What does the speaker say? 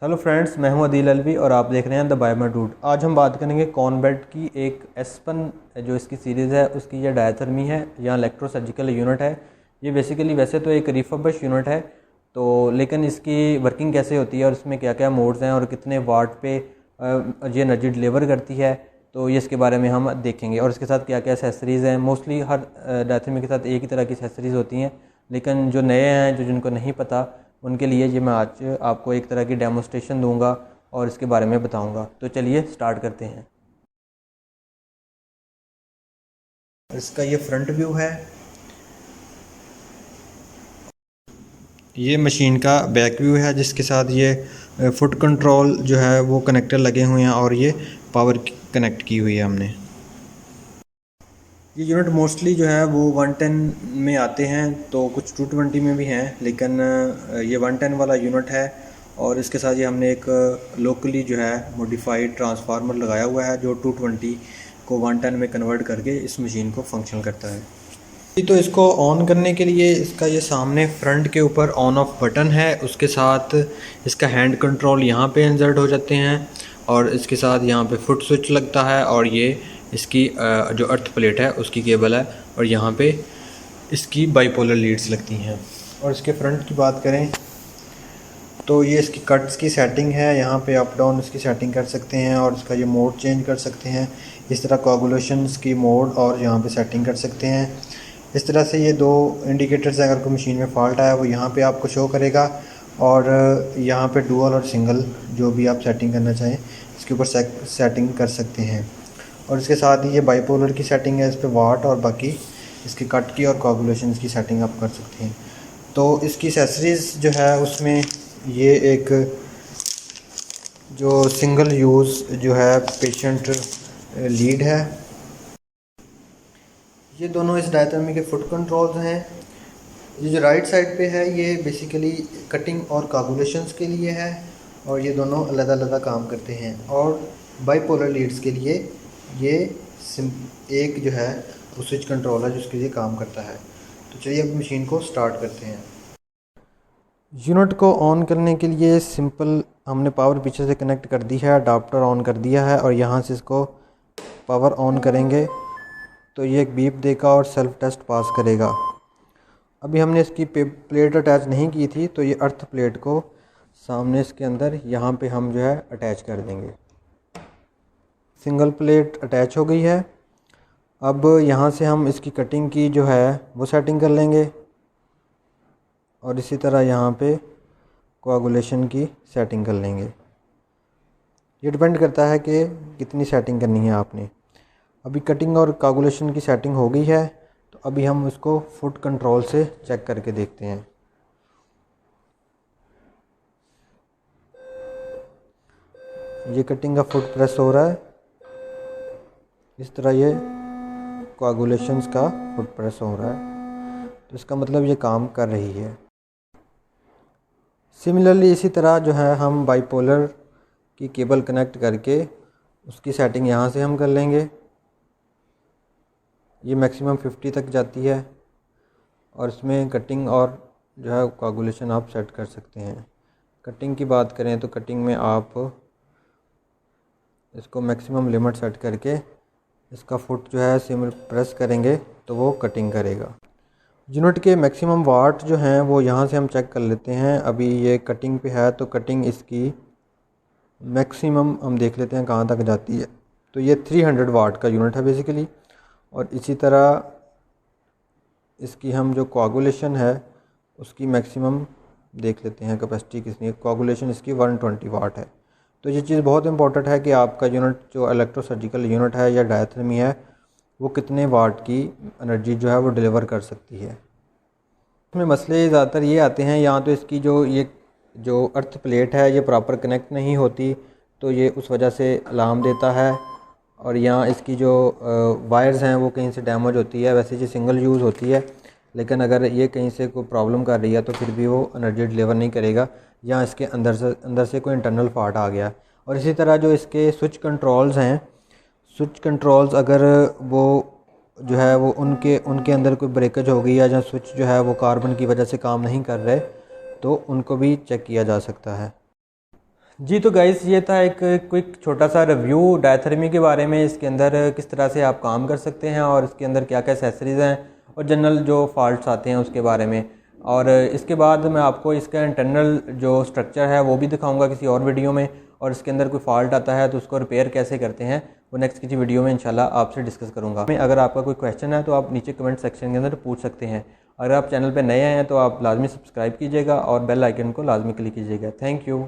Hello friends, मैं हूं अदील अलवी और आप देख रहे हैं द बायोमेट रूट। आज हम बात करेंगे कॉनबेट की एक एस्पन जो इसकी सीरीज़ है उसकी ये डायथर्मी है या इलेक्ट्रोसर्जिकल यूनिट है। ये बेसिकली वैसे तो एक रिफर्बिश यूनिट है, तो लेकिन इसकी वर्किंग कैसे होती है और इसमें क्या क्या मोड्स हैं और कितने वाट पे ये एनर्जी डिलीवर करती है, तो ये इसके बारे में हम देखेंगे। और इसके साथ क्या क्या एसेसरीज़ हैं। मोस्टली हर डायथर्मी के साथ एक ही तरह की एसेसरीज़ होती हैं, लेकिन जो नए हैं जो जिनको नहीं पता उनके लिए ये मैं आज आपको एक तरह की डेमोस्ट्रेशन दूंगा और इसके बारे में बताऊंगा। तो चलिए स्टार्ट करते हैं। इसका ये फ्रंट व्यू है, ये मशीन का बैक व्यू है जिसके साथ ये फुट कंट्रोल जो है वो कनेक्टर लगे हुए हैं और ये पावर कनेक्ट की हुई है हमने। ये यूनिट मोस्टली जो है वो 110 में आते हैं, तो कुछ 220 में भी हैं, लेकिन ये 110 वाला यूनिट है। और इसके साथ ये हमने एक लोकली जो है मॉडिफाइड ट्रांसफार्मर लगाया हुआ है जो 220 को 110 में कन्वर्ट करके इस मशीन को फंक्शन करता है। तो इसको ऑन करने के लिए इसका ये सामने फ्रंट के ऊपर ऑन ऑफ बटन है, उसके साथ इसका हैंड कंट्रोल यहाँ पे इंसर्ट हो जाते हैं और इसके साथ यहाँ पे फुट स्विच लगता है और ये इसकी जो अर्थ प्लेट है उसकी केबल है और यहाँ पे इसकी बाइपोलर लीड्स लगती हैं। और इसके फ्रंट की बात करें तो ये इसकी कट्स की सेटिंग है, यहाँ पे अप डाउन इसकी सेटिंग कर सकते हैं और इसका ये मोड चेंज कर सकते हैं। इस तरह कोगुलेशंस की मोड और यहाँ पे सेटिंग कर सकते हैं। इस तरह से ये दो इंडिकेटर्स अगर कोई मशीन में फॉल्ट आया वो यहाँ पे आपको शो करेगा और यहाँ पे डुअल और सिंगल जो भी आप सेटिंग करना चाहें इसके ऊपर सेटिंग कर सकते हैं। और इसके साथ ही ये बाइपोलर की सेटिंग है, इस पर वाट और बाकी इसकी कट की और कोगुलेशन की सेटिंग आप कर सकते हैं। तो इसकी एक्सेसरीज़ जो है उसमें ये एक जो सिंगल यूज़ जो है पेशेंट लीड है, ये दोनों इस डायथर्मी के फुट कंट्रोल्स हैं। ये जो राइट साइड पे है ये बेसिकली कटिंग और कोगुलेशंस के लिए है और ये दोनों अलग अलग काम करते हैं। और बाइपोलर लीड्स के लिए ये एक जो है वो स्विच कंट्रोल है जिसके लिए काम करता है। तो चलिए अब मशीन को स्टार्ट करते हैं। यूनिट को ऑन करने के लिए सिंपल हमने पावर पीछे से कनेक्ट कर दी है, अडाप्टर ऑन कर दिया है और यहाँ से इसको पावर ऑन करेंगे तो ये एक बीप देगा और सेल्फ टेस्ट पास करेगा। अभी हमने इसकी प्लेट अटैच नहीं की थी, तो ये अर्थ प्लेट को सामने इसके अंदर यहाँ पे हम जो है अटैच कर देंगे। सिंगल प्लेट अटैच हो गई है। अब यहाँ से हम इसकी कटिंग की जो है वो सेटिंग कर लेंगे और इसी तरह यहाँ पे कोआगुलेशन की सेटिंग कर लेंगे। ये डिपेंड करता है कि कितनी सेटिंग करनी है आपने। अभी कटिंग और कोआगुलेशन की सेटिंग हो गई है, तो अभी हम उसको फुट कंट्रोल से चेक करके देखते हैं। ये कटिंग का फुट प्रेस हो रहा है, इस तरह ये कोआगुलेशंस का फुट प्रेस हो रहा है, तो इसका मतलब ये काम कर रही है। सिमिलरली इसी तरह जो है हम बाइपोलर की केबल कनेक्ट करके उसकी सेटिंग यहाँ से हम कर लेंगे। ये मैक्सिमम 50 तक जाती है और इसमें कटिंग और जो है कोआगुलेशन आप सेट कर सकते हैं। कटिंग की बात करें तो कटिंग में आप इसको मैक्सिमम लिमिट सेट करके इसका फुट जो है सिम प्रेस करेंगे तो वो कटिंग करेगा। यूनिट के मैक्सिमम वाट जो हैं वो यहाँ से हम चेक कर लेते हैं। अभी ये कटिंग पे है तो कटिंग इसकी मैक्सिमम हम देख लेते हैं कहाँ तक जाती है। तो ये 300 वाट का यूनिट है बेसिकली। और इसी तरह इसकी हम जो कोआगुलेशन है उसकी मैक्सिमम देख लेते हैं कैपेसिटी कितनी है। कोआगुलेशन इसकी 120 वाट है। तो ये चीज़ बहुत इंपॉर्टेंट है कि आपका यूनिट जो इलेक्ट्रोसर्जिकल यूनिट है या डायथर्मी है वो कितने वाट की एनर्जी जो है वो डिलीवर कर सकती है। इसमें मसले ज़्यादातर ये आते हैं, या तो इसकी जो अर्थ प्लेट है ये प्रॉपर कनेक्ट नहीं होती तो ये उस वजह से अलार्म देता है, और यहाँ इसकी जो वायर्स हैं वो कहीं से डैमेज होती है। वैसे ये सिंगल यूज़ होती है, लेकिन अगर ये कहीं से कोई प्रॉब्लम कर रही है तो फिर भी वो एनर्जी डिलीवर नहीं करेगा, या इसके अंदर से कोई इंटरनल फॉल्ट आ गया। और इसी तरह जो इसके स्विच कंट्रोल्स हैं, स्विच कंट्रोल्स अगर वो जो है वो उनके अंदर कोई ब्रेकेज हो गई या जहाँ स्विच जो है वो कार्बन की वजह से काम नहीं कर रहे तो उनको भी चेक किया जा सकता है। जी तो गाइस ये था एक क्विक छोटा सा रिव्यू डायथर्मी के बारे में, इसके अंदर किस तरह से आप काम कर सकते हैं और इसके अंदर क्या क्या एसेसरीज़ हैं और जनरल जो फॉल्ट्स आते हैं उसके बारे में। और इसके बाद मैं आपको इसका इंटरनल जो स्ट्रक्चर है वो भी दिखाऊंगा किसी और वीडियो में, और इसके अंदर कोई फॉल्ट आता है तो उसको रिपेयर कैसे करते हैं वो नेक्स्ट किसी वीडियो में इंशाल्लाह आपसे डिस्कस करूँगा। अगर आपका कोई क्वेश्चन है तो आप नीचे कमेंट सेक्शन के अंदर पूछ सकते हैं। अगर आप चैनल पर नए हैं तो आप लाजमी सब्सक्राइब कीजिएगा और बेल आइकन को लाजमी क्लिक कीजिएगा। Thank you.